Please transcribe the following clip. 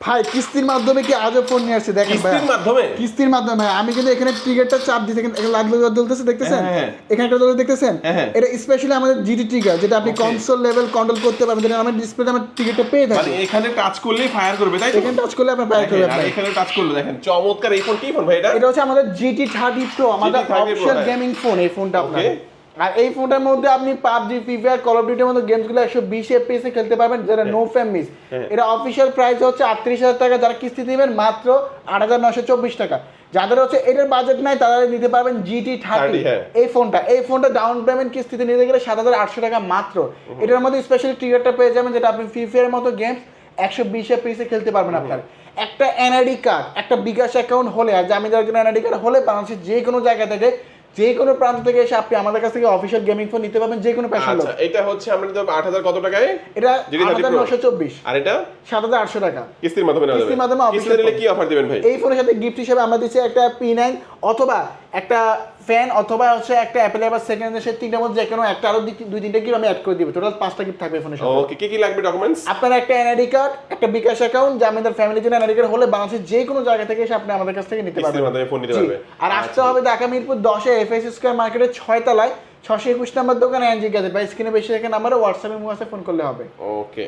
ভাই কিস্তির মাধ্যমে কি আজও ফোন নিয়ে আসছে দেখেন ভাই, কিস্তির মাধ্যমে ভাই। আমি কিন্তু এখানে ট্রিগারটা চাপ দিতে এখানে লাইট জ্বলতেছে দেখতেছেন, এখানে একটা জ্বলতে দেখতেছেন, এটা স্পেশালি আমাদের জিটি ট্রিগার, যেটা আপনি কনসোল লেভেল কন্ট্রোল করতে পারবেন, যেটা আমার ডিসপ্লেতে আমার ট্রিগারটা পেয়ে থাকে। মানে এখানে টাচ করলেই ফায়ার করবে, তাই তো? এখানে টাচ করলে আপনি ফায়ার করবে। আর এখানে টাচ করলে দেখেন চমৎকার। এই ফোন কি ফোন ভাই এটা? এটা হচ্ছে আমাদের GT 30 Pro, আমাদের অফিশিয়াল গেমিং ফোন এই ফোনটা আপনার। আর এই ফোনটার মধ্যে আপনি PUBG, free fire, call of ডিউটির মতো গেমসগুলো 120 FPS এ খেলতে পারবেন, যেটা নো ফ্রেম মিস। এটা অফিশিয়াল প্রাইস হচ্ছে 38,000 টাকা, যারা কিস্তি দিবেন মাত্র 8,924 টাকা। যাদের হচ্ছে এটার বাজেট নাই তারা নিতে পারবেন GT 30 এই ফোনটা ডাউন পেমেন্ট কিস্তিতে নিতে গেলে 7,800 টাকা মাত্র। এটার মধ্যে স্পেশালি ট্রিগারটা পেয়ে যাবেন, যেটা আপনি ফ্রি ফায়ারের মতো গেমস 120 FPS এ খেলতে পারবেন। আপনার একটা NID কার্ড, একটা বিকাশ অ্যাকাউন্ট হলে, আর জামিন দেওয়ার জন্য NID কার্ড হলে বাংলাদেশের যে কোনো জায়গা থেকে, যে কোনো প্রান্ত থেকে এসে আপনি আমাদের কাছ থেকে অফিশিয়াল গেমিং ফোন নিতে পারবেন, যে কোনো পেশার লোক। এটা হচ্ছে আমরা নিতে 8,000 কত টাকায়? এটা 8,924। আর এটা 7,800 টাকা কিস্তির মাধ্যমে নেওয়া যাবে। কিস্তির মাধ্যমে কিস্তি নিলে কি অফার দিবেন ভাই? এই ফোনের সাথে গিফট হিসেবে আমরা দিচ্ছি একটা P9 অথবা একটা ফ্যান অথবা হচ্ছে একটা অ্যাপেল এবার সেকেন্ড এর তিনটার মধ্যে যে কোনো একটা, আরো দুই তিনটা গিফট আমি অ্যাড করে দিব। টোটাল 5টা গিফট থাকবে ফোনের সাথে। ওকে, কি লাগবে ডকুমেন্টস? আপনার একটা NID কার্ড, একটা বিকাশ অ্যাকাউন্ট, জামিনদার ফ্যামিলির জন্য NID কার্ড হলে বাংলাদেশের যে কোনো জায়গা থেকে এসে আপনি আমাদের কাছ থেকে নিতে পারবেন। কিস্তির মাধ্যমে ফোন নিতে পারবে। আর আসতে হবে ঢাকা মিরপুর 10 এ FS স্কয়ার মার্কেটের 6 তলায় 621 নম্বর দোকানে NG গ্যাজেট। বা স্ক্রিনে বেশি দেখে নাম্বারে হোয়াটসঅ্যাপে ফোন করলে হবে। ওকে।